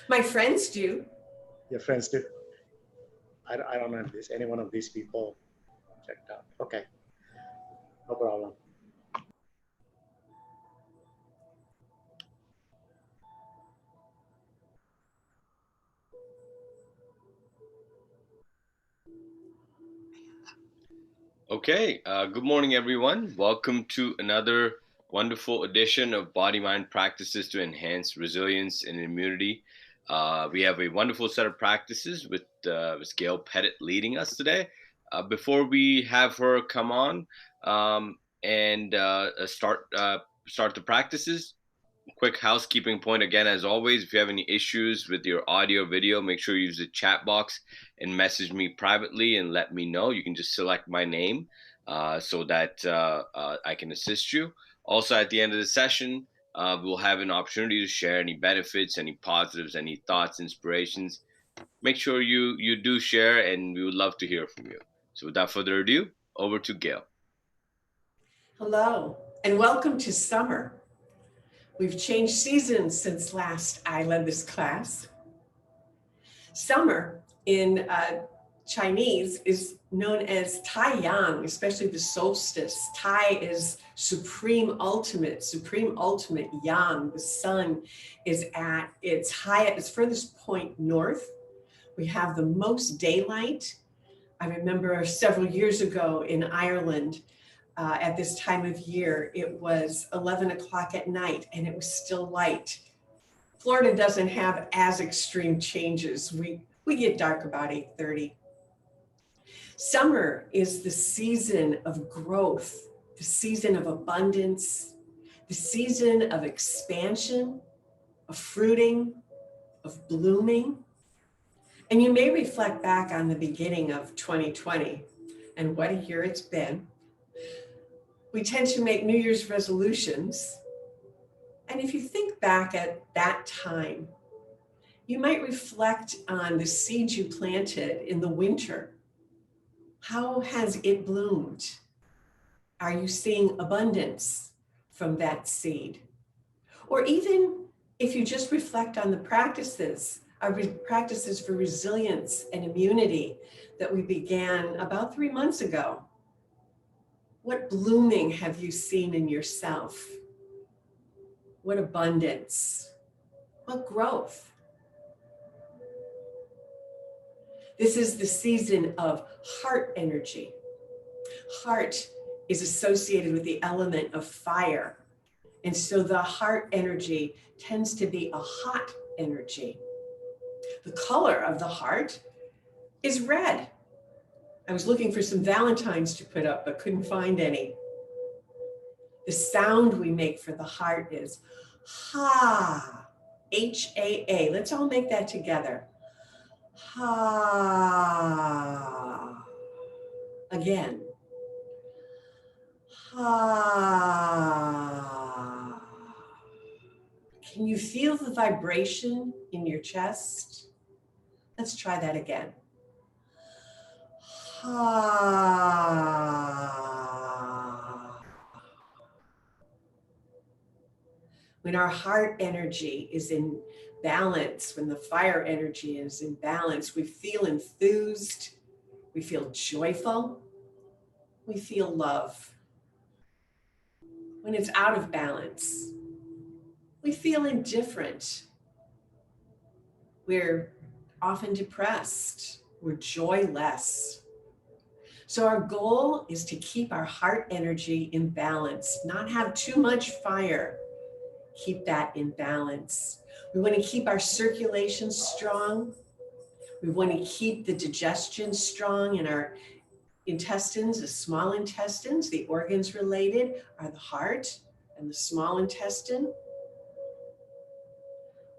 My friends do. Your friends do. I don't know if there's any one of these people checked out. Okay, no problem. Okay, good morning, everyone. Welcome to another wonderful edition of Body Mind Practices to Enhance Resilience and Immunity. We have a wonderful set of practices with Gail Pettit leading us today. Before we have her come on and start the practices, quick housekeeping point again, as always, if you have any issues with your audio video, make sure you use the chat box and message me privately and let me know. You can just select my name so that I can assist you. Also, at the end of the session, we'll have an opportunity to share any benefits, any positives, any thoughts, inspirations. Make sure you do share, and we would love to hear from you. So without further ado, over to Gail. Hello, and welcome to summer. We've changed seasons since last I led this class. Summer in Chinese is known as Tai Yang, especially the solstice. Tai is supreme ultimate yang. The sun is at its highest, its furthest point north. We have the most daylight. I remember several years ago in Ireland, at this time of year, it was 11 o'clock at night and it was still light. Florida doesn't have as extreme changes. We get dark about 8:30. Summer is the season of growth, the season of abundance, the season of expansion, of fruiting, of blooming. And you may reflect back on the beginning of 2020 and what a year it's been. We tend to make New Year's resolutions. And if you think back at that time, you might reflect on the seeds you planted in the winter. How has it bloomed? Are you seeing abundance from that seed? Or even if you just reflect on the practices, our practices for resilience and immunity that we began about 3 months ago. What blooming have you seen in yourself? What abundance? What growth? This is the season of heart energy. Heart is associated with the element of fire. And so the heart energy tends to be a hot energy. The color of the heart is red. I was looking for some Valentines to put up, but couldn't find any. The sound we make for the heart is ha, H-A-A. Let's all make that together. Ha. Again. Ha. Can you feel the vibration in your chest? Let's try that again. When our heart energy is in balance, when the fire energy is in balance, we feel enthused, we feel joyful, we feel love. When it's out of balance, we feel indifferent. We're often depressed, we're joyless. So our goal is to keep our heart energy in balance, not have too much fire. Keep that in balance. We want to keep our circulation strong. We want to keep the digestion strong in our intestines, the small intestines. The organs related are the heart and the small intestine.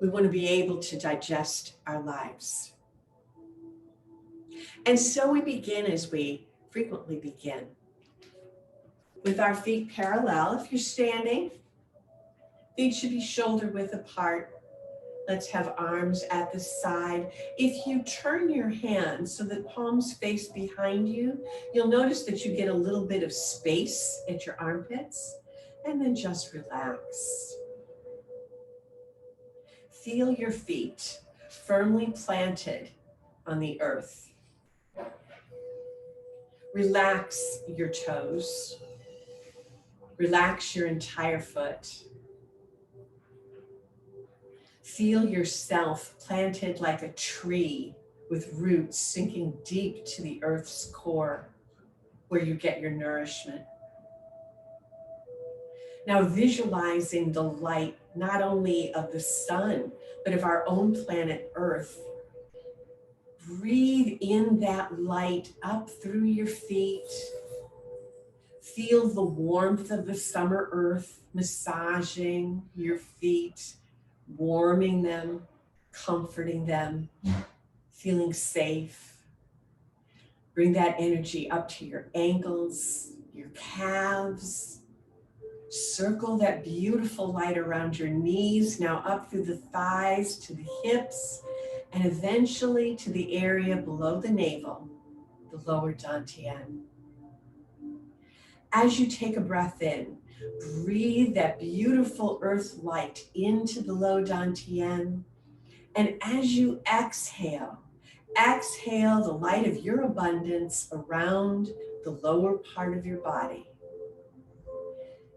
We want to be able to digest our lives. And so we begin as we frequently begin, with our feet parallel. If you're standing, feet should be shoulder width apart. Let's have arms at the side. If you turn your hands so that palms face behind you, you'll notice that you get a little bit of space at your armpits, and then just relax. Feel your feet. firmly planted on the earth. Relax your toes. Relax your entire foot. Feel yourself planted like a tree with roots sinking deep to the earth's core, where you get your nourishment. Now visualizing the light, not only of the sun, but of our own planet Earth. Breathe in that light up through your feet. Feel the warmth of the summer earth massaging your feet, warming them, comforting them, feeling safe. Bring that energy up to your ankles, your calves. Circle that beautiful light around your knees, now up through the thighs to the hips, and eventually to the area below the navel, the lower dantian. As you take a breath in, breathe that beautiful earth light into the low dantian. And as you exhale, exhale the light of your abundance around the lower part of your body.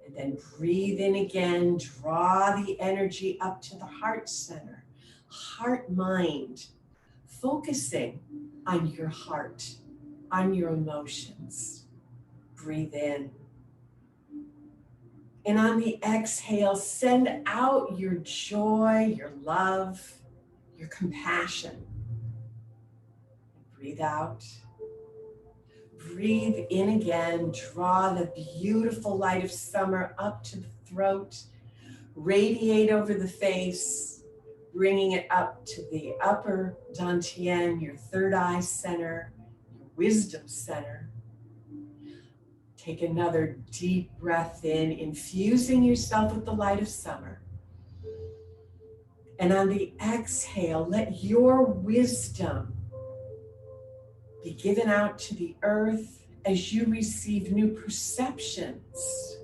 And then breathe in again, draw the energy up to the heart center, heart mind, focusing on your heart, on your emotions. Breathe in. And on the exhale, send out your joy, your love, your compassion. Breathe out. Breathe in again, draw the beautiful light of summer up to the throat, radiate over the face, bringing it up to the upper dantian, your third eye center, your wisdom center. Take another deep breath in, infusing yourself with the light of summer. And on the exhale, let your wisdom be given out to the earth as you receive new perceptions.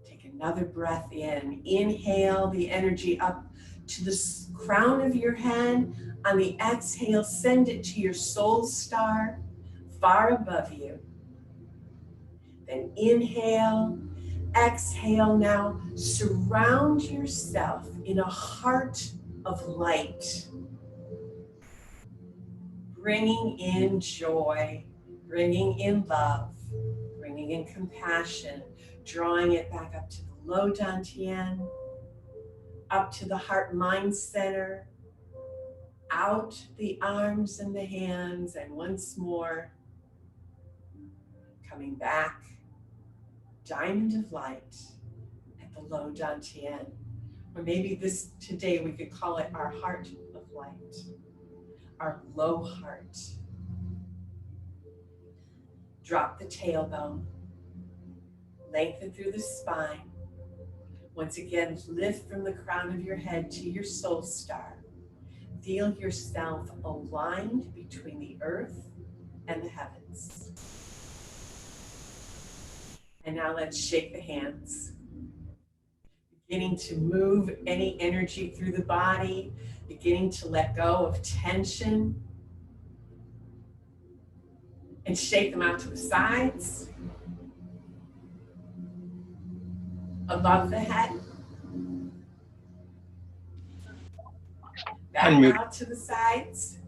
Take another breath in. Inhale the energy up to the crown of your head. On the exhale, send it to your soul star far above you. Then inhale, exhale. Now surround yourself in a heart of light. Bringing in joy, bringing in love, bringing in compassion, drawing it back up to the low dantian, up to the heart mind center, out the arms and the hands, and once more, coming back, diamond of light at the low dantian. Or maybe today we could call it our heart of light. Our low heart. Drop the tailbone. Lengthen through the spine. Once again, lift from the crown of your head to your soul star. Feel yourself aligned between the earth and the heavens. And now let's shake the hands. Beginning to move any energy through the body, beginning to let go of tension, and shake them out to the sides, above the head, back out to the sides,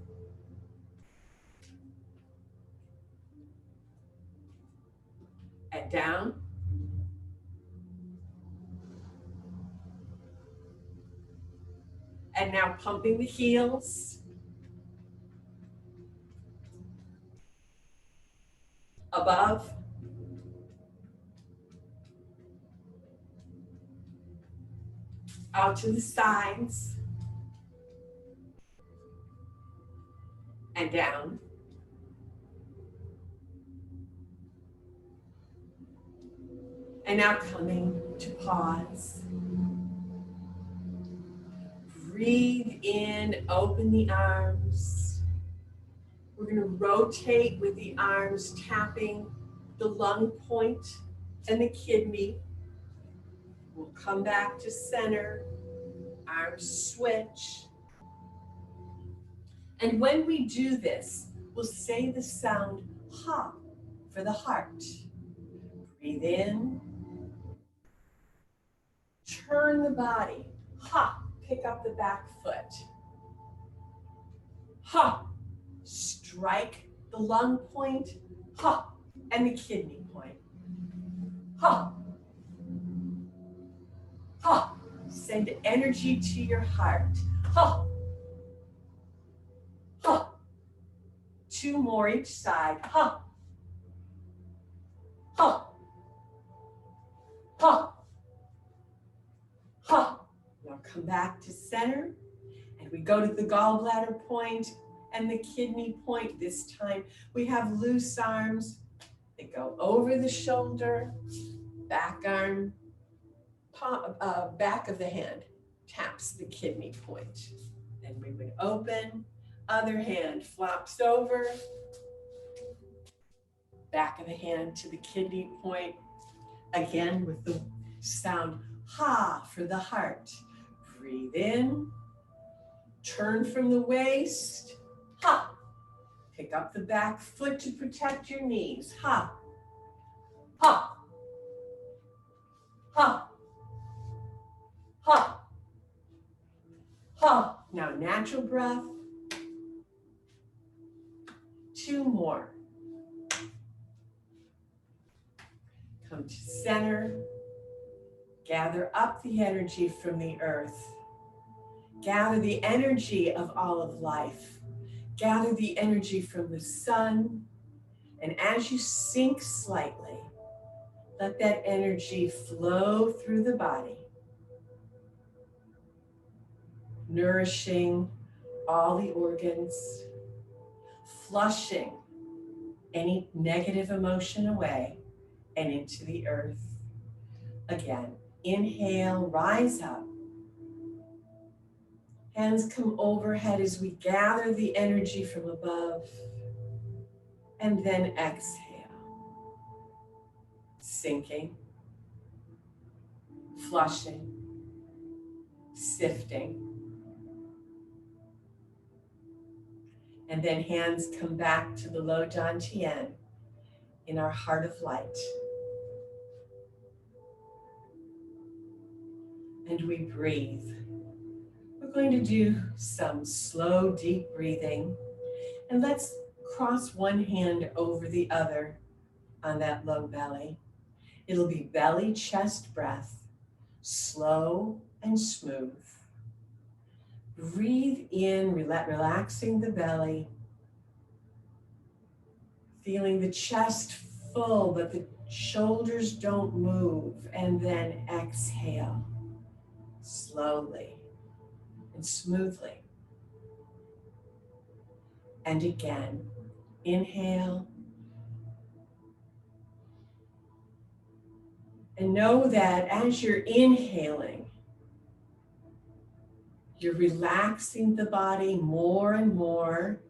and down. And now pumping the heels. Above. Out to the sides. And down. And now coming to pause. Breathe in, open the arms. We're going to rotate with the arms, tapping the lung point and the kidney. We'll come back to center, arms switch. And when we do this, we'll say the sound ha for the heart. Breathe in, turn the body, ha, pick up the back foot. Ha, strike the lung point, ha, and the kidney point. Ha, ha, send energy to your heart. Ha, ha, 2 more each side. Ha, ha, ha, ha. Now come back to center, and we go to the gallbladder point and the kidney point. This time we have loose arms. They go over the shoulder, back arm, back of the hand taps the kidney point. Then we would open, other hand flops over, back of the hand to the kidney point, again with the sound ha for the heart. Breathe in, turn from the waist, ha. Pick up the back foot to protect your knees, ha, ha, ha, ha, ha. Now natural breath. 2 more. Come to center. Gather up the energy from the earth. Gather the energy of all of life. Gather the energy from the sun. And as you sink slightly, let that energy flow through the body, nourishing all the organs, flushing any negative emotion away and into the earth. Again, inhale, rise up. Hands come overhead as we gather the energy from above. And then exhale. Sinking, flushing, sifting. And then hands come back to the low dantian in our heart of light. And we breathe. We're going to do some slow, deep breathing. And let's cross one hand over the other on that low belly. It'll be belly, chest breath, slow and smooth. Breathe in, relaxing the belly, feeling the chest full, but the shoulders don't move. And then exhale slowly and smoothly. And again, inhale. And know that as you're inhaling, you're relaxing the body more and more,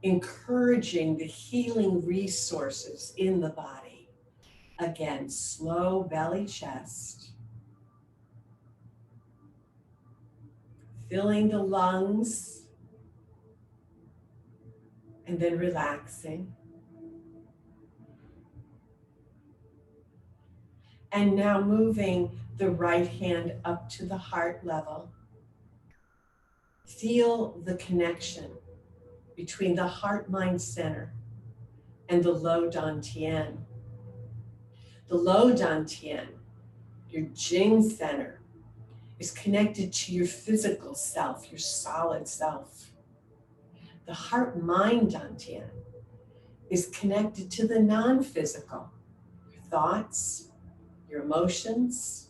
encouraging the healing resources in the body. Again, slow belly, chest. Filling the lungs, and then relaxing. And now moving the right hand up to the heart level. Feel the connection between the heart-mind center and the low dantian. The low dantian, your Jing center, is connected to your physical self, your solid self. The heart-mind dantian is connected to the non-physical, your thoughts, your emotions.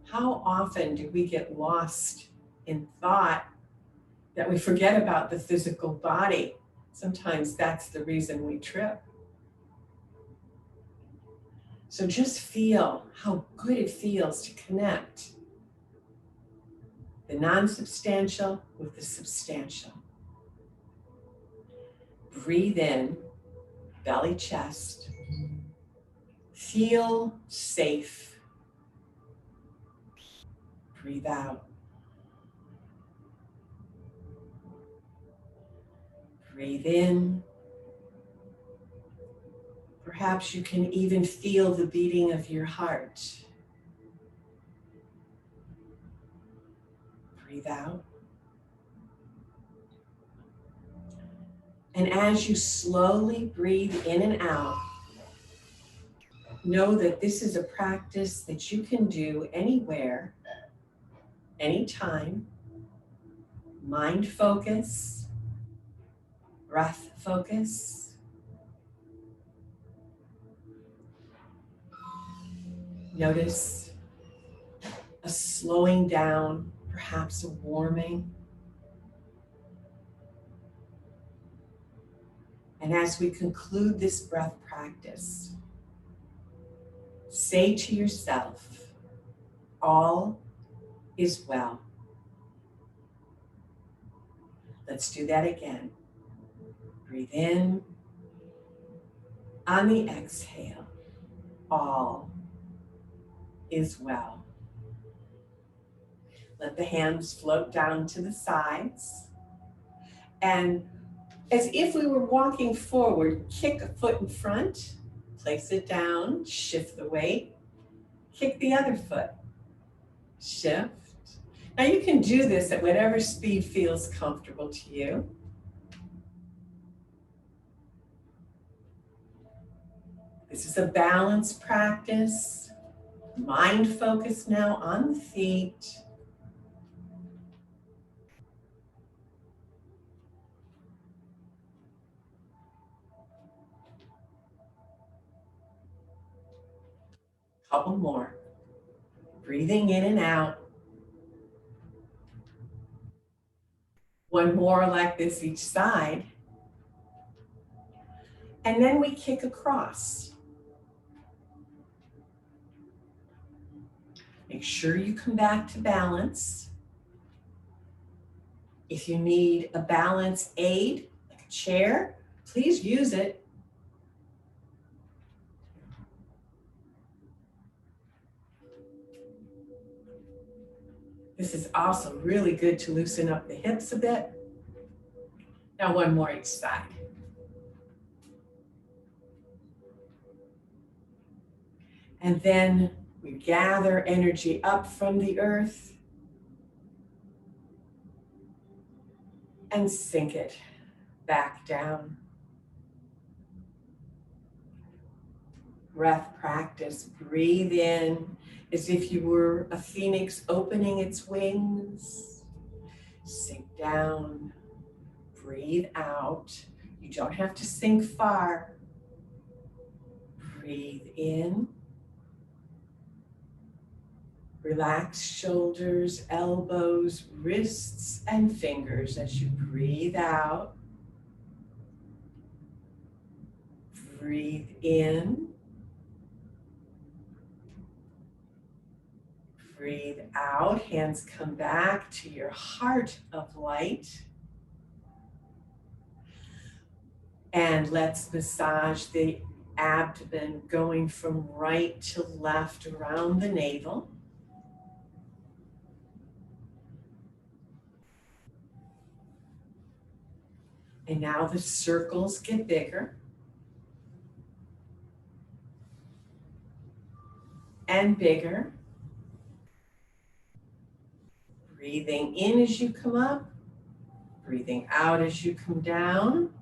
How often do we get lost in thought that we forget about the physical body? Sometimes that's the reason we trip. So just feel how good it feels to connect the non-substantial with the substantial. Breathe in, belly, chest. Feel safe. Breathe out. Breathe in. Perhaps you can even feel the beating of your heart. Breathe out. And as you slowly breathe in and out, know that this is a practice that you can do anywhere, anytime. Mind focus, breath focus. Notice a slowing down, perhaps a warming. And as we conclude this breath practice, say to yourself, all is well. Let's do that again. Breathe in. On the exhale, all is well. Let the hands float down to the sides. And as if we were walking forward, kick a foot in front, place it down, shift the weight, kick the other foot, shift. Now you can do this at whatever speed feels comfortable to you. This is a balance practice. Mind focus now on the feet. Couple more. Breathing in and out. One more like this each side. And then we kick across. Make sure you come back to balance. If you need a balance aid, like a chair, please use it. This is also really good to loosen up the hips a bit. Now one more each side. And then we gather energy up from the earth and sink it back down. Breath practice. Breathe in as if you were a phoenix opening its wings. Sink down. Breathe out. You don't have to sink far. Breathe in. Relax shoulders, elbows, wrists, and fingers as you breathe out. Breathe in. Breathe out. Hands come back to your heart of light. And let's massage the abdomen going from right to left around the navel. And now the circles get bigger and bigger. Breathing in as you come up, breathing out as you come down.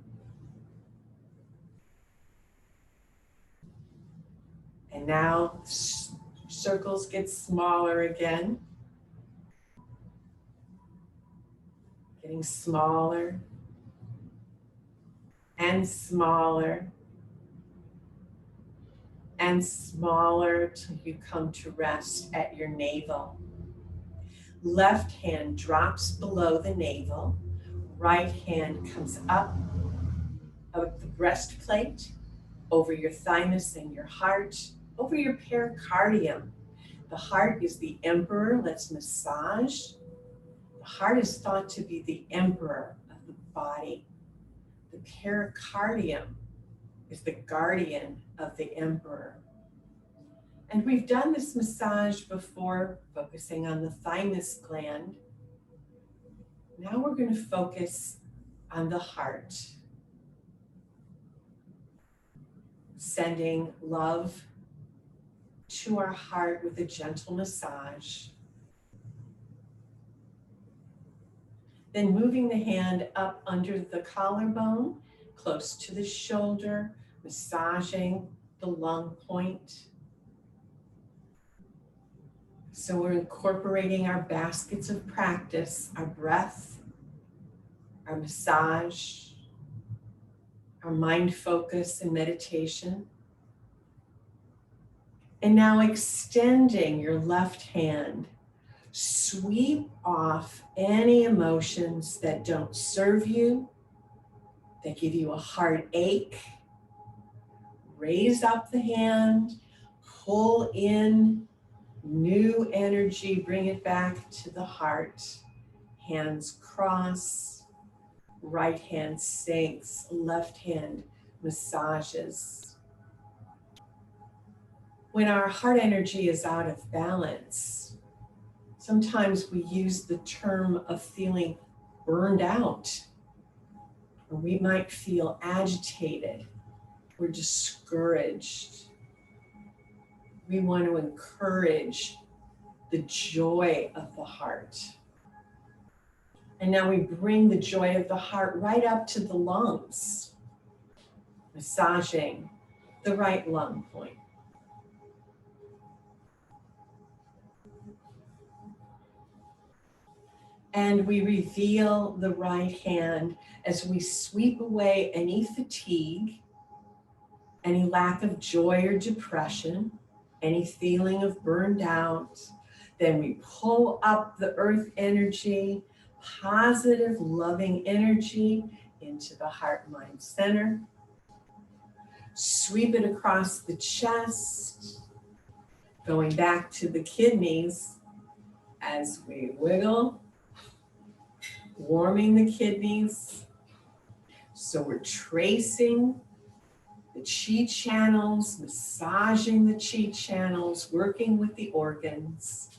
And now circles get smaller again. Getting smaller and smaller and smaller till you come to rest at your navel. Left hand drops below the navel. Right hand comes up of the breastplate, over your thymus and your heart, over your pericardium. The heart is the emperor. Let's massage. The heart is thought to be the emperor of the body. The pericardium is the guardian of the emperor. And we've done this massage before, focusing on the thymus gland. Now we're going to focus on the heart. Sending love to our heart with a gentle massage. Then moving the hand up under the collarbone, close to the shoulder, massaging the lung point. So we're incorporating our baskets of practice, our breath, our massage, our mind focus and meditation. And now extending your left hand, sweep off any emotions that don't serve you, that give you a heartache. Raise up the hand, pull in new energy, bring it back to the heart. Hands cross, right hand sinks, left hand massages. When our heart energy is out of balance, sometimes we use the term of feeling burned out, or we might feel agitated or discouraged. We want to encourage the joy of the heart. And now we bring the joy of the heart right up to the lungs, massaging the right lung point. And we reveal the right hand as we sweep away any fatigue, any lack of joy or depression, any feeling of burned out. Then we pull up the earth energy, positive, loving energy into the heart mind center. Sweep it across the chest, going back to the kidneys as we wiggle, warming the kidneys. So we're tracing the chi channels, massaging the chi channels, working with the organs,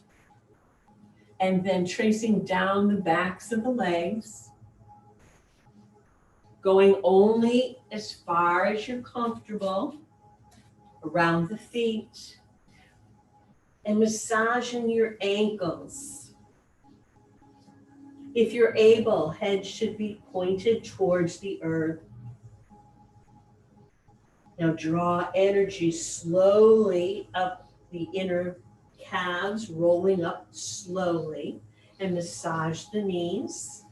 and then tracing down the backs of the legs, going only as far as you're comfortable around the feet, and massaging your ankles. If you're able, head should be pointed towards the earth. Now draw energy slowly up the inner calves, rolling up slowly, and massage the knees.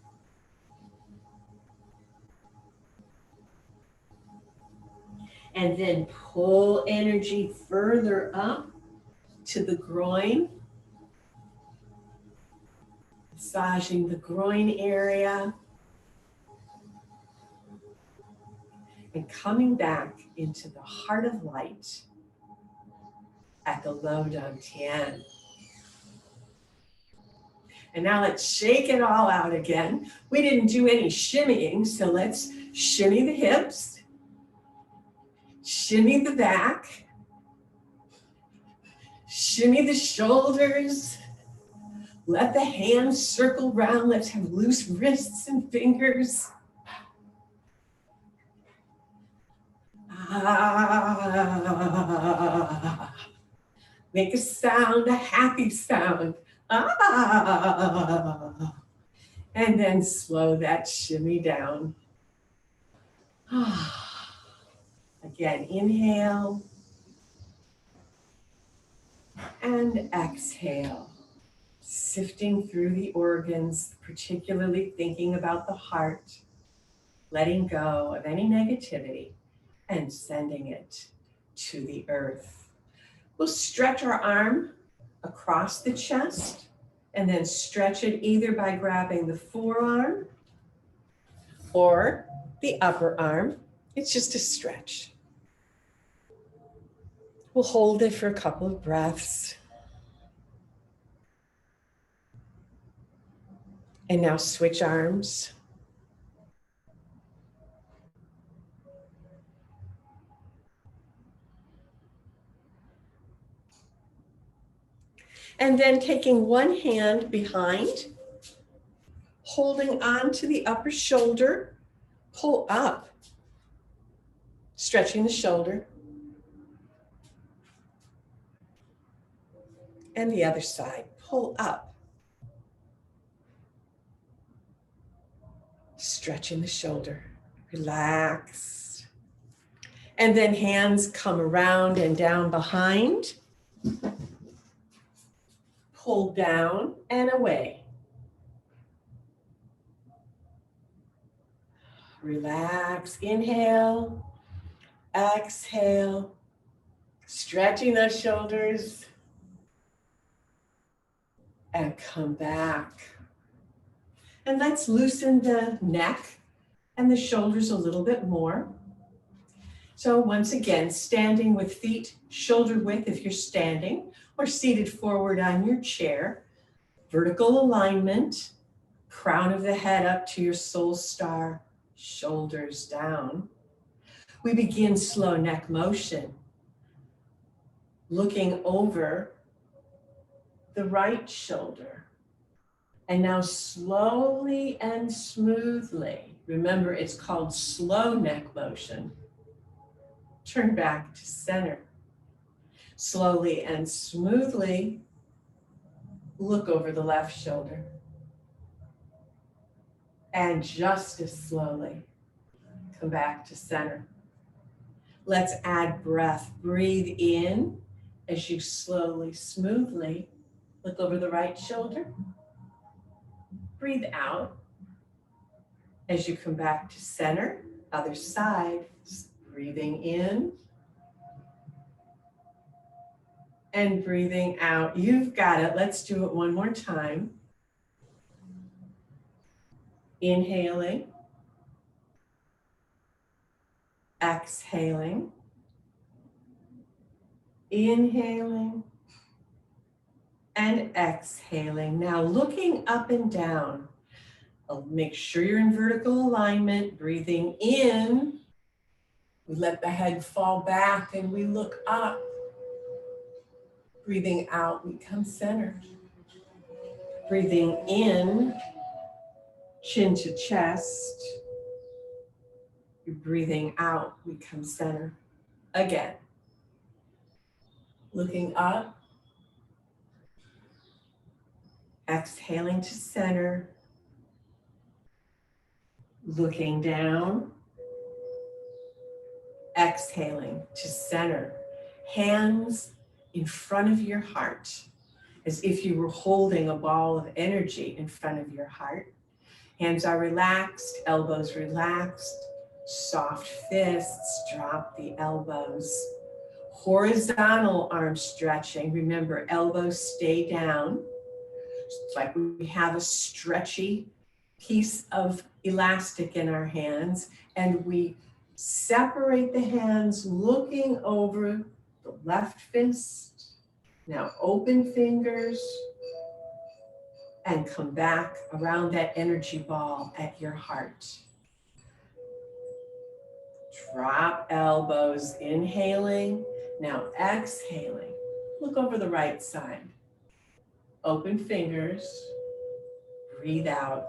And then pull energy further up to the groin, massaging the groin area, and coming back into the heart of light at the Lo Dan Tian. And now let's shake it all out again. We didn't do any shimmying, so let's shimmy the hips, shimmy the back, shimmy the shoulders. Let the hands circle round. Let's have loose wrists and fingers. Ah. Make a sound, a happy sound. Ah. And then slow that shimmy down. Ah. Again, inhale and exhale. Sifting through the organs, particularly thinking about the heart, letting go of any negativity and sending it to the earth. We'll stretch our arm across the chest and then stretch it either by grabbing the forearm or the upper arm. It's just a stretch. We'll hold it for a couple of breaths. And now switch arms. And then taking one hand behind, holding on to the upper shoulder, pull up, stretching the shoulder, And the other side, pull up. Stretching the shoulder, relax. And then hands come around and down behind. Pull down and away. Relax, inhale, exhale, stretching those shoulders. And come back. And let's loosen the neck and the shoulders a little bit more. So once again, standing with feet shoulder width if you're standing, or seated forward on your chair. Vertical alignment, crown of the head up to your soul star, shoulders down. We begin slow neck motion, looking over the right shoulder. And now slowly and smoothly, remember it's called slow neck motion, turn back to center. Slowly and smoothly, look over the left shoulder. And just as slowly, come back to center. Let's add breath. Breathe in as you slowly, smoothly look over the right shoulder. Breathe out as you come back to center. Other side, breathing in and breathing out. You've got it. Let's do it one more time. Inhaling, exhaling, inhaling, and exhaling. Now looking up and down. Make sure you're in vertical alignment. Breathing in, we let the head fall back and we look up. Breathing out, we come centered. Breathing in, chin to chest. You're breathing out, we come center. Again. Looking up. Exhaling to center. Looking down. Exhaling to center. Hands in front of your heart, as if you were holding a ball of energy in front of your heart. Hands are relaxed, elbows relaxed, soft fists, drop the elbows. Horizontal arm stretching. Remember, elbows stay down. It's like we have a stretchy piece of elastic in our hands, and we separate the hands looking over the left fist. Now open fingers and come back around that energy ball at your heart. Drop elbows, inhaling. Now exhaling. Look over the right side. Open fingers. Breathe out.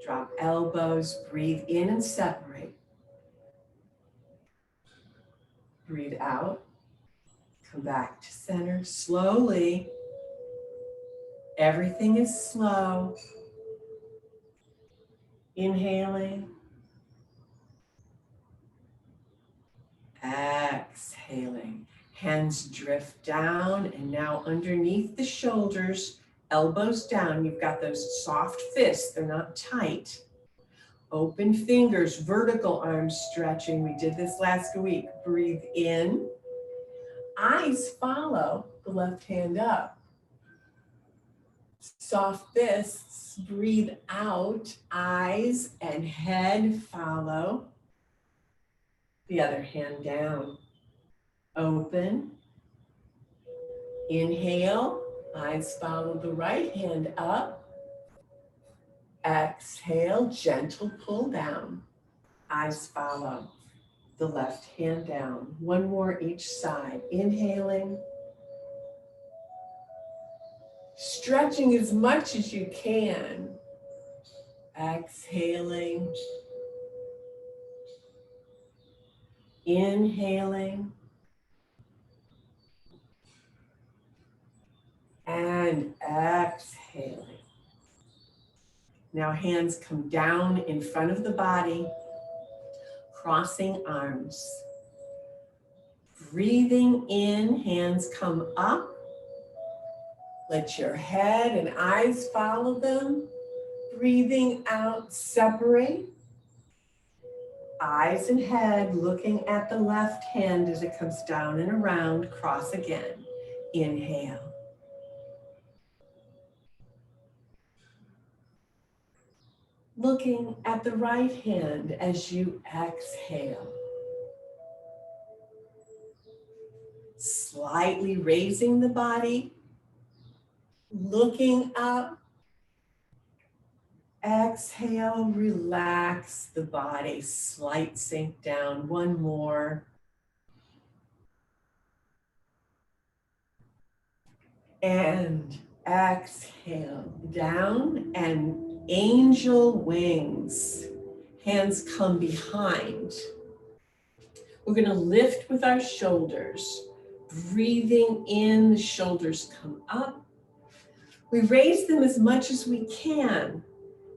Drop elbows. Breathe in and separate. Breathe out. Come back to center slowly. Everything is slow. Inhaling. Exhaling. Hands drift down and now underneath the shoulders, elbows down. You've got those soft fists. They're not tight. Open fingers, vertical arms stretching. We did this last week. Breathe in. Eyes follow the left hand up. Soft fists, breathe out. Eyes and head follow. The other hand down. Open. Inhale. Eyes follow the right hand up. Exhale, gentle pull down. Eyes follow the left hand down. One more each side. Inhaling. Stretching as much as you can. Exhaling. Inhaling. And exhaling. Now hands come down in front of the body, crossing arms. Breathing in, hands come up. Let your head and eyes follow them. Breathing out, separate. Eyes and head looking at the left hand as it comes down and around, cross again. Inhale. Looking at the right hand as you exhale. Slightly raising the body, looking up. Exhale, relax the body, slight sink down. One more. And exhale, down and angel wings. Hands come behind. We're going to lift with our shoulders. Breathing in, the shoulders come up. We raise them as much as we can.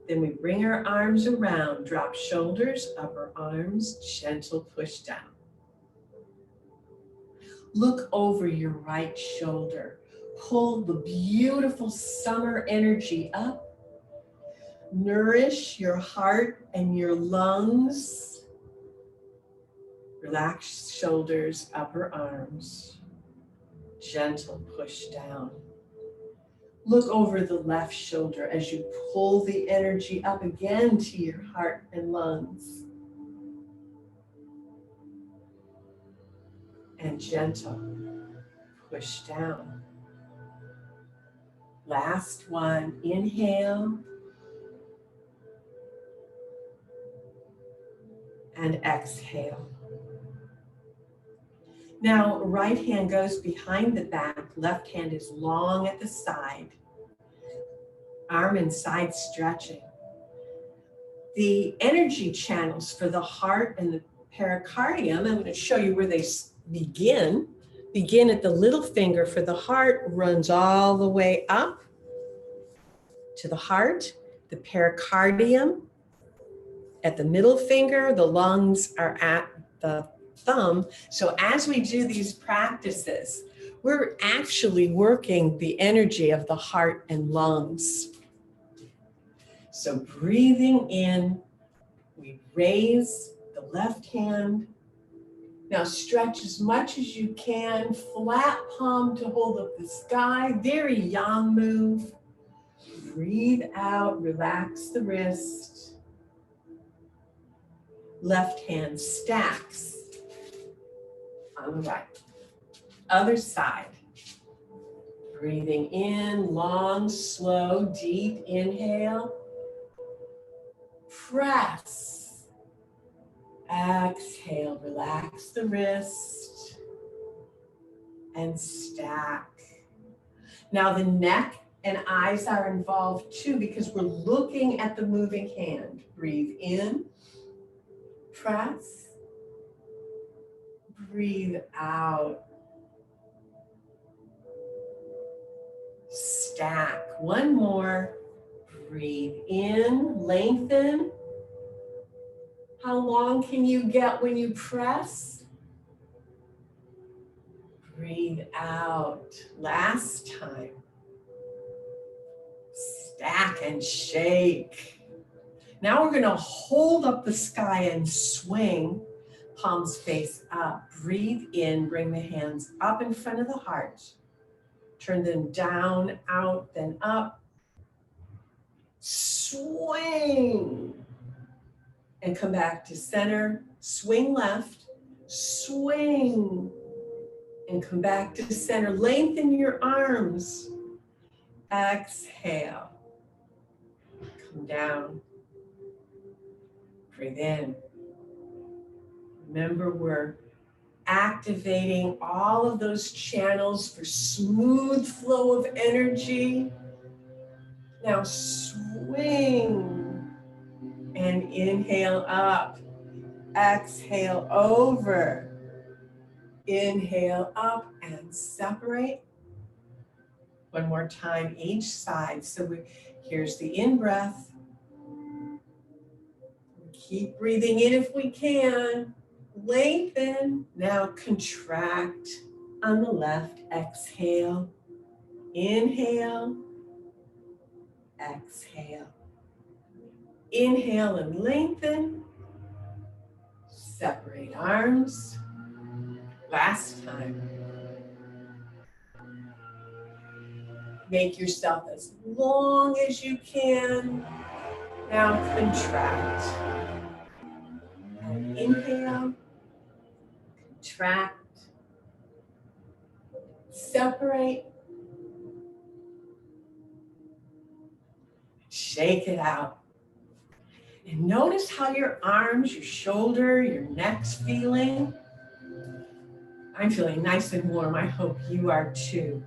Then we bring our arms around, drop shoulders, upper arms, gentle push down. Look over your right shoulder. Pull the beautiful summer energy up. Nourish your heart and your lungs. Relax shoulders, upper arms. Gentle push down. Look over the left shoulder as you pull the energy up again to your heart and lungs. And gentle push down. Last one, inhale. And exhale. Now, right hand goes behind the back, left hand is long at the side. Arm and side stretching. The energy channels for the heart and the pericardium, I'm going to show you where they begin. Begin at the little finger for the heart, runs all the way up to the heart, the pericardium at the middle finger, the lungs are at the thumb. So as we do these practices, we're actually working the energy of the heart and lungs. So breathing in, we raise the left hand. Now stretch as much as you can, flat palm to hold up the sky, very yang move. Breathe out, relax the wrist. Left hand stacks on the right. Other side. Breathing in, long, slow, deep inhale. Press. Exhale, relax the wrist. And stack. Now the neck and eyes are involved too because we're looking at the moving hand. Breathe in. Press. Breathe out. Stack. One more. Breathe in, lengthen. How long can you get when you press? Breathe out. Last time. Stack and shake. Now we're going to hold up the sky and swing, palms face up. Breathe in, bring the hands up in front of the heart. Turn them down, out, then up. Swing. And come back to center. Swing left. Swing. And come back to center. Lengthen your arms. Exhale. Come down. Breathe in. Remember, we're activating all of those channels for smooth flow of energy. Now swing and inhale up. Exhale over. Inhale up and separate. One more time, each side. So here's the in-breath. Keep breathing in if we can. Lengthen. Now contract on the left. Exhale. Inhale. Exhale. Inhale and lengthen. Separate arms. Last time. Make yourself as long as you can. Now contract. And inhale. Contract. Separate. Shake it out. And notice how your arms, your shoulder, your neck's feeling. I'm feeling nice and warm. I hope you are too.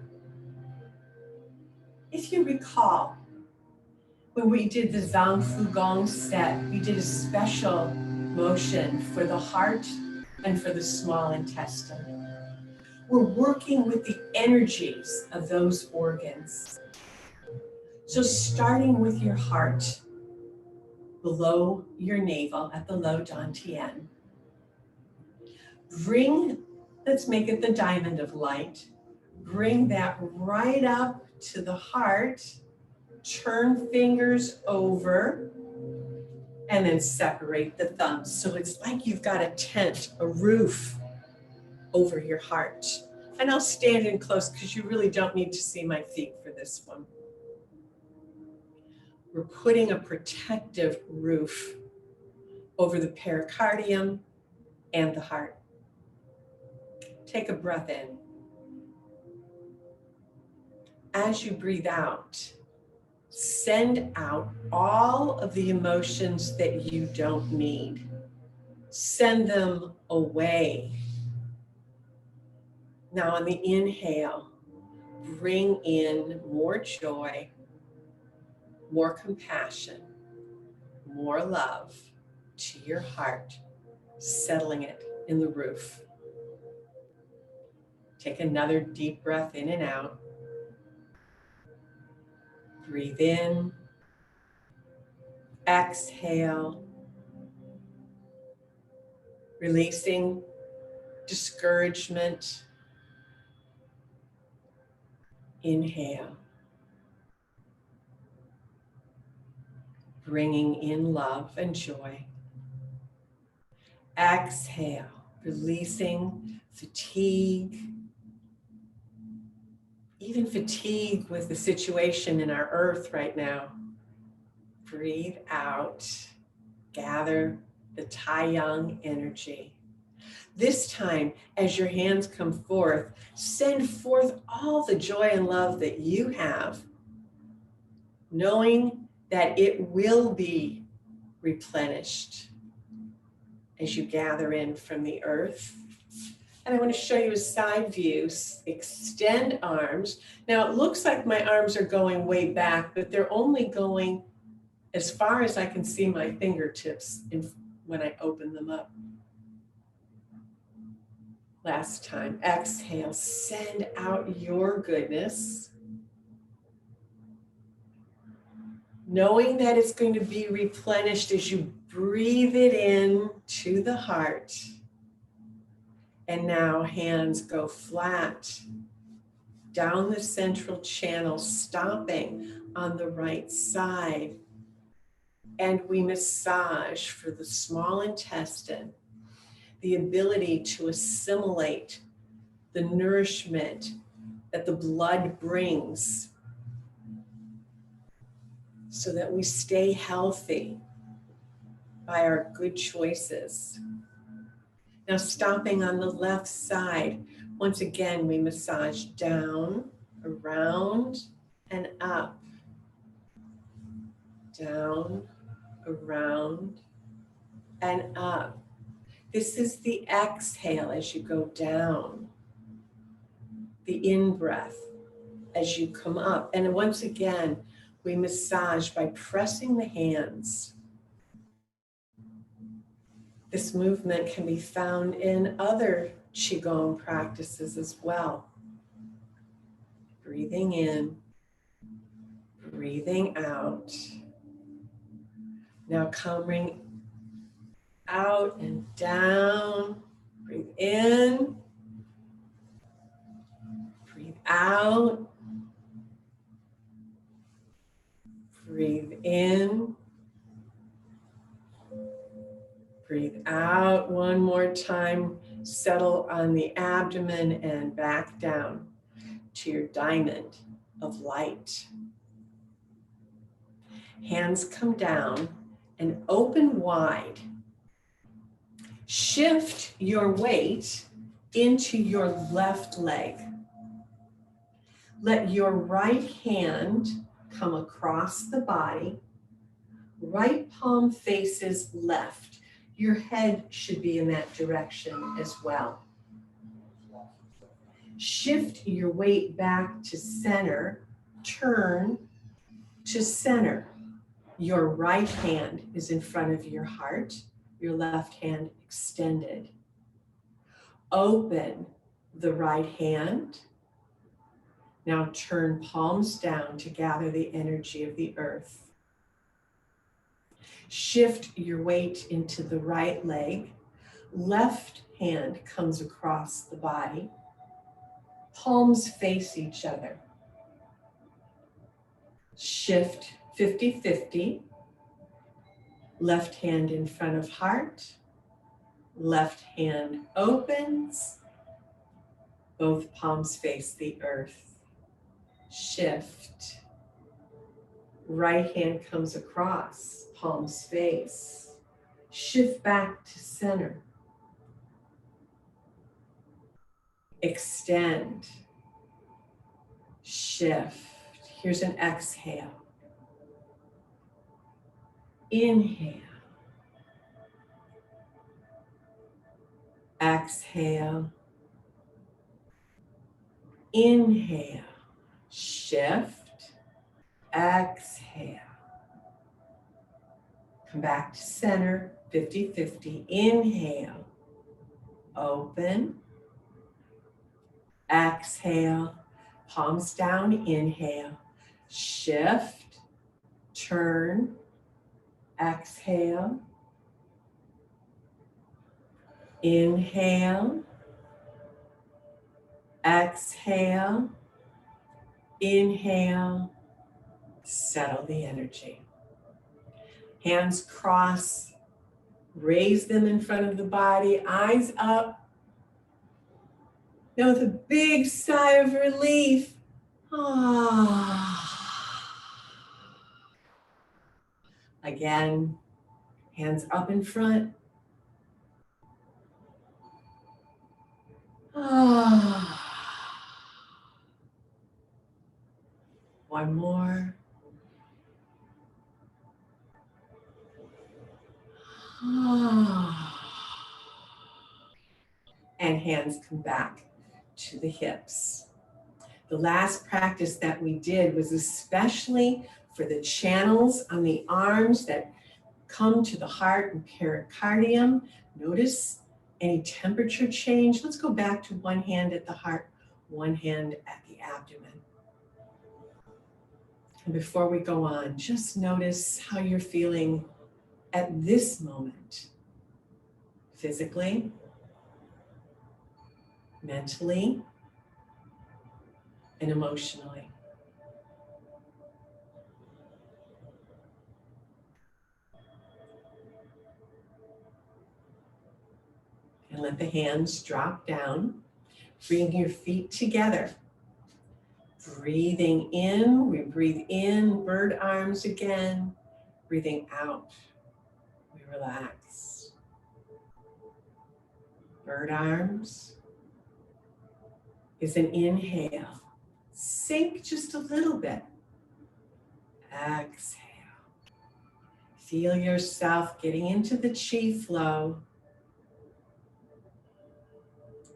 If you recall, when we did the Zhang Fu Gong set, we did a special motion for the heart and for the small intestine. We're working with the energies of those organs. So starting with your heart, below your navel at the low dantian. Let's make it the diamond of light. Bring that right up to the heart. Turn fingers over and then separate the thumbs. So it's like you've got a tent, a roof over your heart. And I'll stand in close because you really don't need to see my feet for this one. We're putting a protective roof over the pericardium and the heart. Take a breath in. As you breathe out, send out all of the emotions that you don't need. Send them away. Now on the inhale, bring in more joy, more compassion, more love to your heart, settling it in the roof. Take another deep breath in and out. Breathe in, exhale, releasing discouragement. Inhale, bringing in love and joy. Exhale, releasing fatigue, even fatigue with the situation in our earth right now. Breathe out, gather the Taiyang energy. This time, as your hands come forth, send forth all the joy and love that you have, knowing that it will be replenished as you gather in from the earth. And I want to show you a side view. Extend arms. Now it looks like my arms are going way back, but they're only going as far as I can see my fingertips when I open them up. Last time, exhale, send out your goodness. Knowing that it's going to be replenished as you breathe it in to the heart. And now hands go flat down the central channel, stopping on the right side. And we massage for the small intestine, the ability to assimilate the nourishment that the blood brings so that we stay healthy by our good choices. Now stopping on the left side, once again we massage down, around, and up. Down, around, and up. This is the exhale as you go down. The in-breath as you come up. And once again, we massage by pressing the hands. This movement can be found in other Qigong practices as well. Breathing in, breathing out. Now coming out and down. Breathe in, breathe out. Breathe in, breathe out. One more time. Settle on the abdomen and back down to your diamond of light. Hands come down and open wide. Shift your weight into your left leg. Let your right hand come across the body. Right palm faces left. Your head should be in that direction as well. Shift your weight back to center. Turn to center. Your right hand is in front of your heart. Your left hand extended. Open the right hand. Now turn palms down to gather the energy of the earth. Shift your weight into the right leg. Left hand comes across the body. Palms face each other. Shift 50-50. Left hand in front of heart. Left hand opens. Both palms face the earth. Shift. Right hand comes across, palms face. Shift back to center. Extend. Shift. Here's an exhale. Inhale. Exhale. Inhale. Shift. Exhale. Come back to center, 50-50. Inhale. Open. Exhale. Palms down. Inhale. Shift. Turn. Exhale. Inhale. Exhale. Inhale. Settle the energy. Hands cross. Raise them in front of the body. Eyes up. Now with a big sigh of relief. Again, hands up in front. One more. And hands come back to the hips. The last practice that we did was especially for the channels on the arms that come to the heart and pericardium. Notice any temperature change. Let's go back to one hand at the heart, one hand at the abdomen. And before we go on, just notice how you're feeling at this moment, physically, mentally, and emotionally. And let the hands drop down. Bring your feet together. Breathing in, we breathe in, bird arms again. Breathing out, we relax. Bird arms is an inhale. Sink just a little bit. Exhale. Feel yourself getting into the chi flow.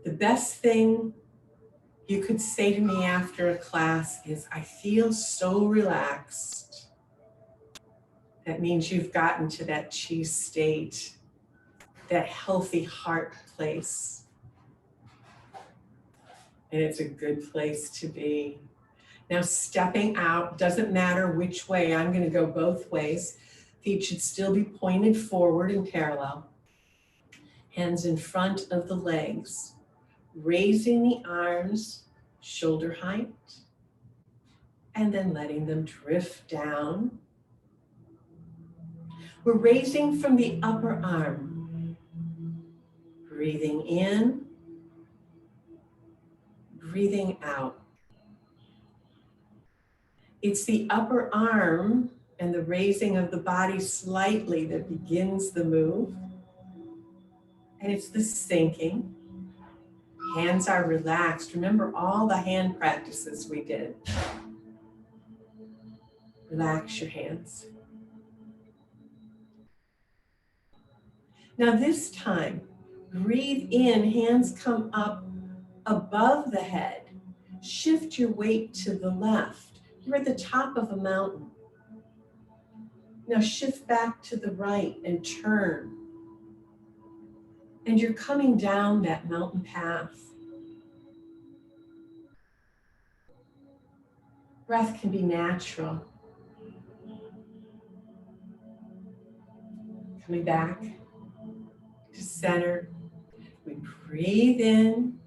The best thing you could say to me after a class is, I feel so relaxed. That means you've gotten to that chi state, that healthy heart place. And it's a good place to be. Now stepping out, doesn't matter which way, I'm going to go both ways. Feet should still be pointed forward and parallel. Hands in front of the legs. Raising the arms, shoulder height. And then letting them drift down. We're raising from the upper arm. Breathing in. Breathing out. It's the upper arm and the raising of the body slightly that begins the move. And it's the sinking. Hands are relaxed. Remember all the hand practices we did. Relax your hands. Now this time, breathe in, hands come up above the head. Shift your weight to the left. You're at the top of a mountain. Now shift back to the right and turn. And you're coming down that mountain path. Breath can be natural. Coming back to center. We breathe in.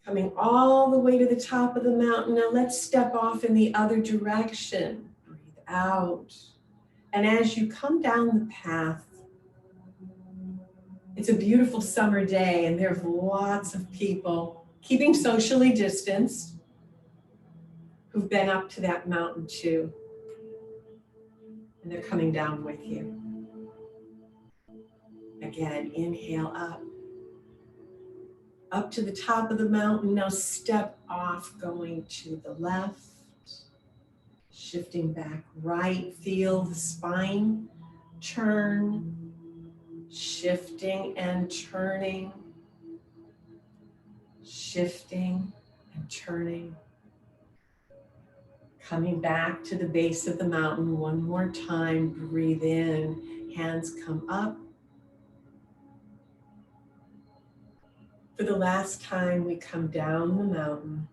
Coming all the way to the top of the mountain. Now let's step off in the other direction. Breathe out. And as you come down the path, it's a beautiful summer day and there's lots of people keeping socially distanced who've been up to that mountain too. And they're coming down with you. Again, inhale up. Up to the top of the mountain. Now step off, going to the left. Shifting back right. Feel the spine turn. Shifting and turning. Shifting and turning. Coming back to the base of the mountain one more time. Breathe in. Hands come up. For the last time, we come down the mountain.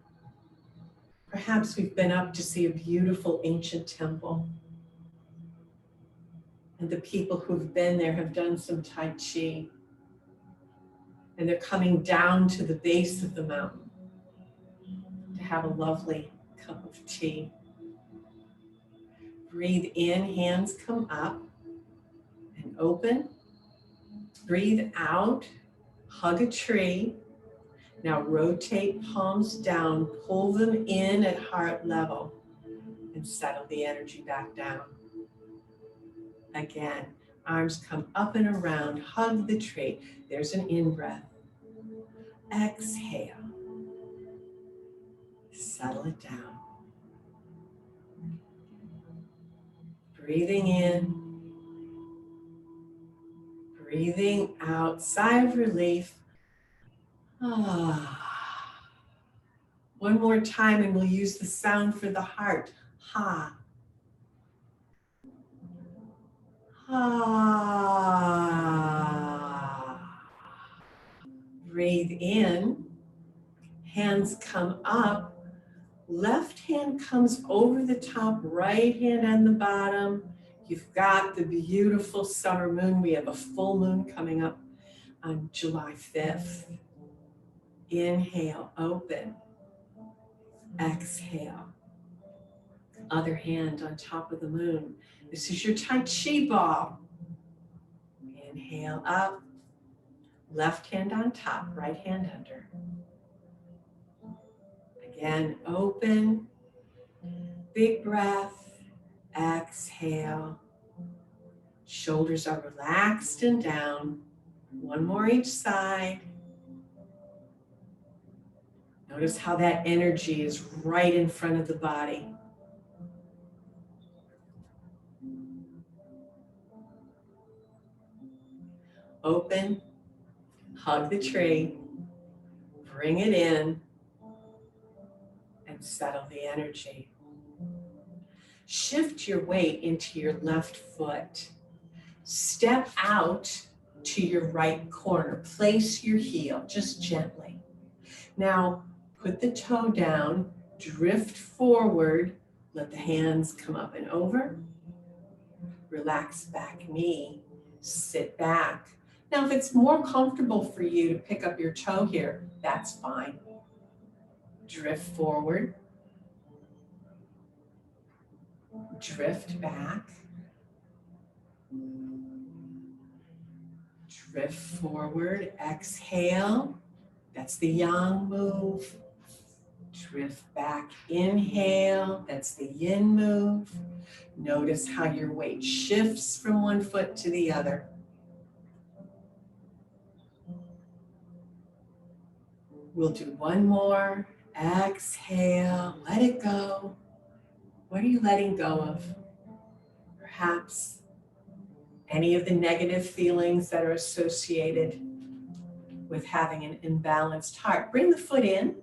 Perhaps we've been up to see a beautiful ancient temple. And the people who've been there have done some Tai Chi. And they're coming down to the base of the mountain to have a lovely cup of tea. Breathe in, hands come up and open. Breathe out. Hug a tree. Now rotate palms down, pull them in at heart level and settle the energy back down. Again, arms come up and around, hug the tree. There's an in-breath. Exhale. Settle it down. Breathing in. Breathing out, sigh of relief. One more time and we'll use the sound for the heart. Ha. Ha. Breathe in, hands come up, left hand comes over the top, right hand on the bottom. You've got the beautiful summer moon. We have a full moon coming up on July 5th. Inhale, open. Exhale. Other hand on top of the moon. This is your Tai Chi ball. Inhale up. Left hand on top, right hand under. Again, open. Big breath. Exhale. Shoulders are relaxed and down. One more each side. Notice how that energy is right in front of the body. Open, hug the tree, bring it in, and settle the energy. Shift your weight into your left foot. Step out to your right corner. Place your heel just gently. Now, Put the toe down, drift forward, let the hands come up and over. Relax back knee, sit back. Now, if it's more comfortable for you to pick up your toe here, that's fine. Drift forward. Drift back. Drift forward, exhale. That's the yang move. Drift back, inhale. That's the yin move. Notice how your weight shifts from one foot to the other. We'll do one more. Exhale, let it go. What are you letting go of? Perhaps any of the negative feelings that are associated with having an imbalanced heart. Bring the foot in.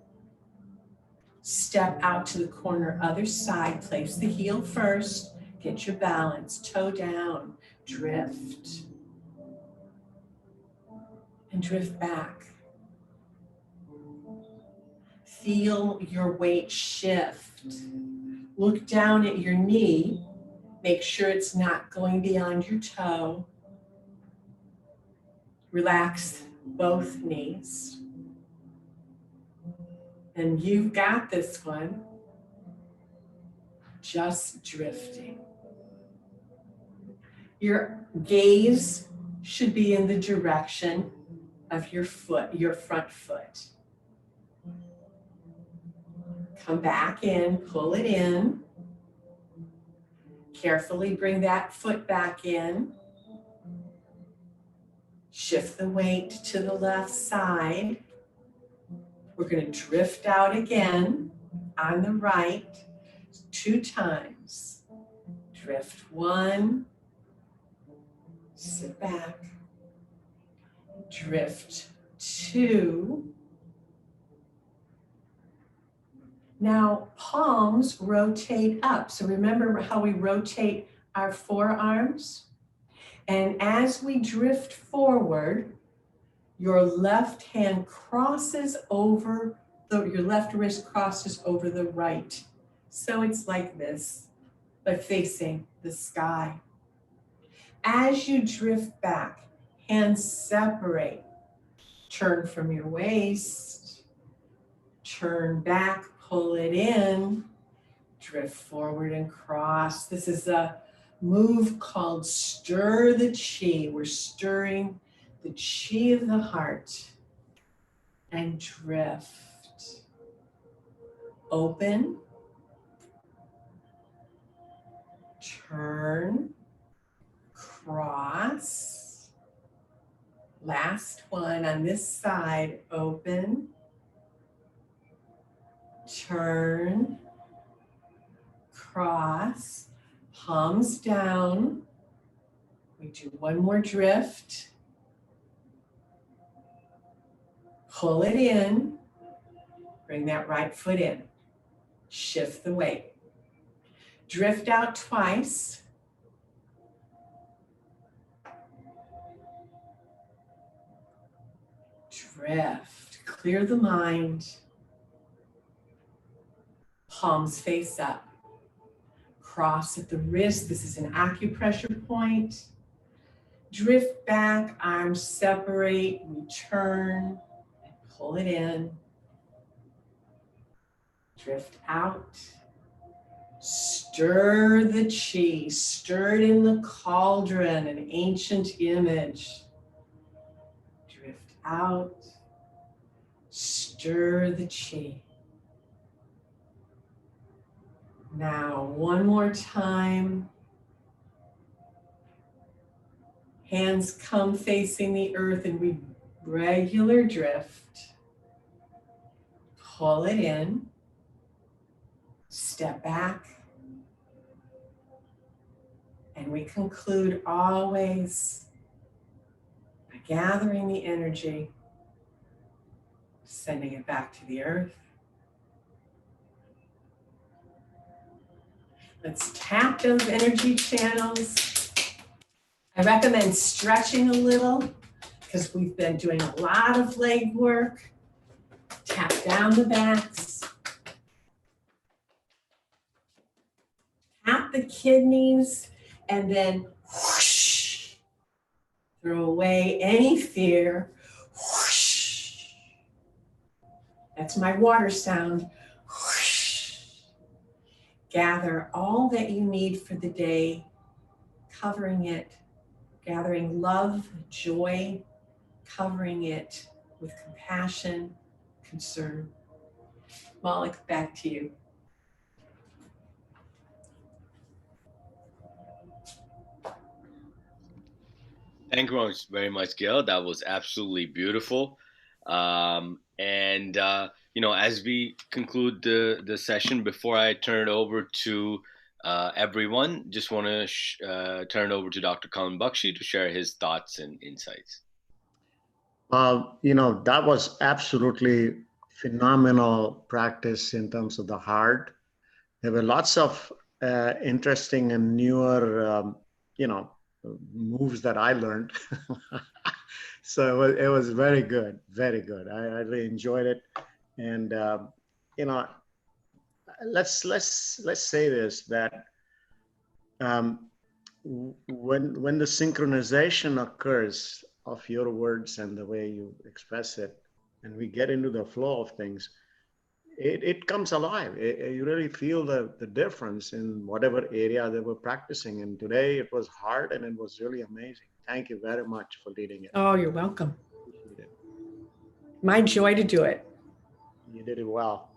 Step out to the corner, other side. Place the heel first. Get your balance. Toe down. Drift. And drift back. Feel your weight shift. Look down at your knee. Make sure it's not going beyond your toe. Relax both knees. And you've got this one. Just drifting. Your gaze should be in the direction of your foot, your front foot. Come back in, pull it in. Carefully bring that foot back in. Shift the weight to the left side. We're going to drift out again on the right 2 times. Drift 1. Sit back. Drift 2. Now, palms rotate up. So remember how we rotate our forearms? And as we drift forward, your left hand crosses over, your left wrist crosses over the right. So it's like this, but facing the sky. As you drift back, hands separate. Turn from your waist. Turn back. Pull it in, drift forward and cross. This is a move called stir the chi. We're stirring the chi of the heart and drift. Open, turn, cross. Last one on this side, open. Turn, cross, palms down. We do one more drift. Pull it in. Bring that right foot in. Shift the weight. Drift out twice. Drift. Clear the mind. Palms face up. Cross at the wrist. This is an acupressure point. Drift back, arms separate, return, and pull it in. Drift out. Stir the chi. Stir it in the cauldron, an ancient image. Drift out. Stir the chi. Now, one more time. Hands come facing the earth and we regular drift. Pull it in. Step back. And we conclude always by gathering the energy, sending it back to the earth. Let's tap those energy channels. I recommend stretching a little because we've been doing a lot of leg work. Tap down the backs. Tap the kidneys and then whoosh. Throw away any fear. Whoosh. That's my water sound. Whoosh. Gather all that you need for the day, covering it, gathering love, joy, covering it with compassion, concern. Malik, back to you. Thank you very much, Gail. That was absolutely beautiful. As we conclude the session, before I turn it over to everyone, just want to turn it over to Dr. Colin Bakshi to share his thoughts and insights. That was absolutely phenomenal practice in terms of the heart. There were lots of interesting and newer, moves that I learned. So it was very good, very good. I really enjoyed it. And, let's say this, that when the synchronization occurs of your words and the way you express it, and we get into the flow of things, it comes alive. You really feel the difference in whatever area they were practicing. And today it was hard and it was really amazing. Thank you very much for leading it. Oh, you're welcome. Appreciate it. My joy to do it. You did it well.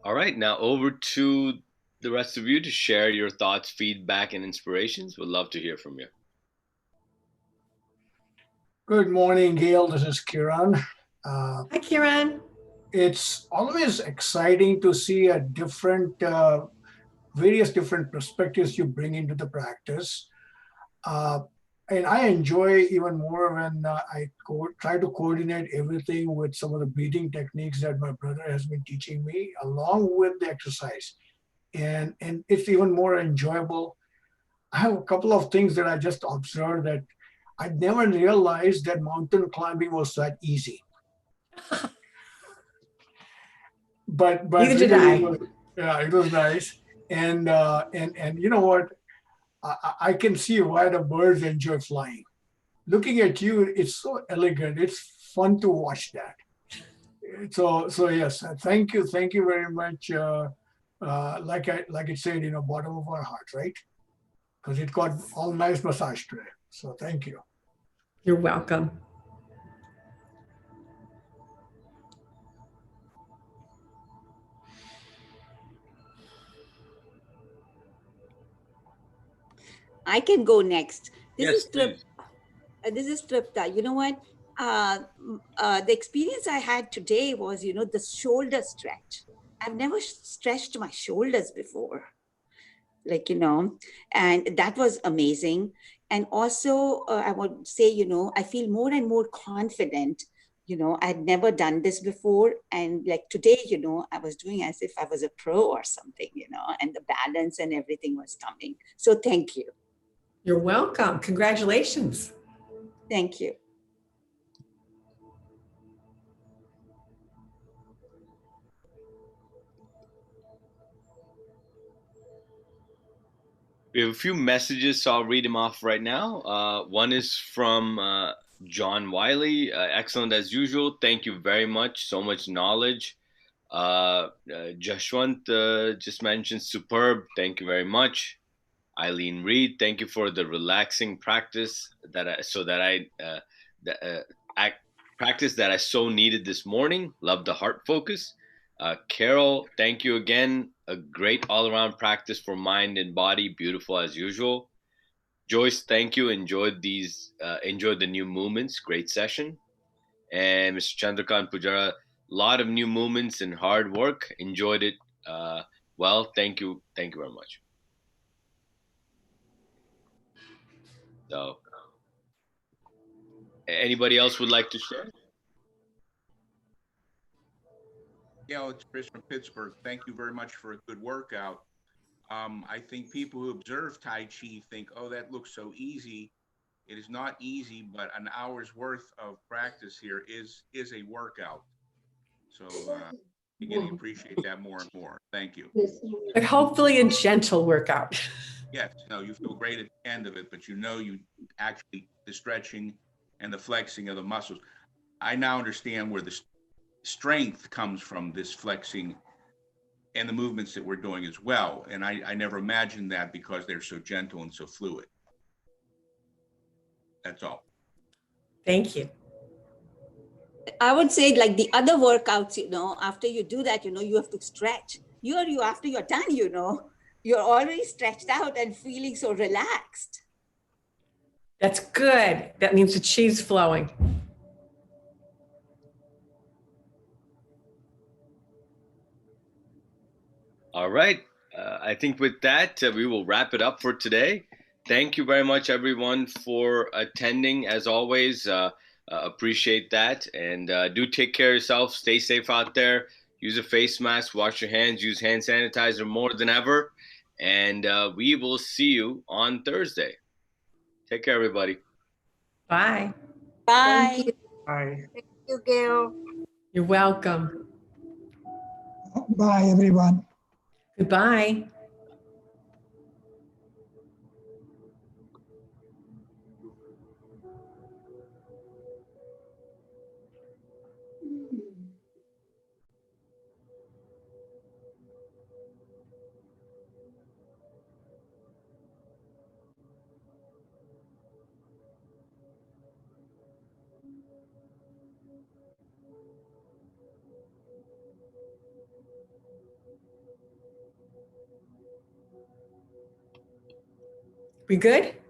All right, now over to the rest of you to share your thoughts, feedback, and inspirations. Would love to hear from you. Good morning, Gail. This is Kiran. Hi, Kiran. It's always exciting to see a various different perspectives you bring into the practice. And I enjoy even more when I try to coordinate everything with some of the breathing techniques that my brother has been teaching me, along with the exercise. And it's even more enjoyable. I have a couple of things that I just observed that I never realized that mountain climbing was that easy. but Neither did I. It was nice. And you know what? I can see why the birds enjoy flying. Looking at you, it's so elegant. It's fun to watch that. So yes, thank you very much. Like I said, bottom of our heart, right? Because it got all nice massage today. So thank you. You're welcome. I can go next. Yes, please. This is Tripta. You know what? The experience I had today was, the shoulder stretch. I've never stretched my shoulders before. And that was amazing. And also, I would say, I feel more and more confident. I'd never done this before. And like today, I was doing as if I was a pro or something, and the balance and everything was coming. So thank you. You're welcome. Congratulations. Thank you. We have a few messages, so I'll read them off right now. One is from John Wiley. Excellent as usual. Thank you very much. So much knowledge. Jashwant just mentioned superb. Thank you very much. Eileen Reed, thank you for the relaxing practice practice that I so needed this morning. Love the heart focus. Carol, thank you again. A great all-around practice for mind and body. Beautiful as usual. Joyce, thank you. Enjoyed the new movements. Great session. And Mr. Chandrakant Pujara, a lot of new movements and hard work. Enjoyed it. Well, thank you. Thank you very much. So, anybody else would like to share? Yeah, it's Chris from Pittsburgh. Thank you very much for a good workout. I think people who observe Tai Chi think, oh, that looks so easy. It is not easy, but an hour's worth of practice here is a workout. So beginning to appreciate that more and more. Thank you. But hopefully a gentle workout. Yes, no, you feel great at the end of it, but you know you actually, the stretching and the flexing of the muscles. I now understand where the strength comes from, this flexing and the movements that we're doing as well. And I never imagined that because they're so gentle and so fluid. That's all. Thank you. I would say like the other workouts, you know, after you do that, you know, you have to stretch. You after you're done, you know, you're already stretched out and feeling so relaxed. That's good. That means the chi's flowing. All right. I think with that, we will wrap it up for today. Thank you very much, everyone, for attending. As always, appreciate that. And do take care of yourself. Stay safe out there. Use a face mask. Wash your hands. Use hand sanitizer more than ever. And we will see you on Thursday. Take care, everybody. Bye. Bye. Bye. Thank you, Gail. You're welcome. Bye, everyone. Goodbye. We good?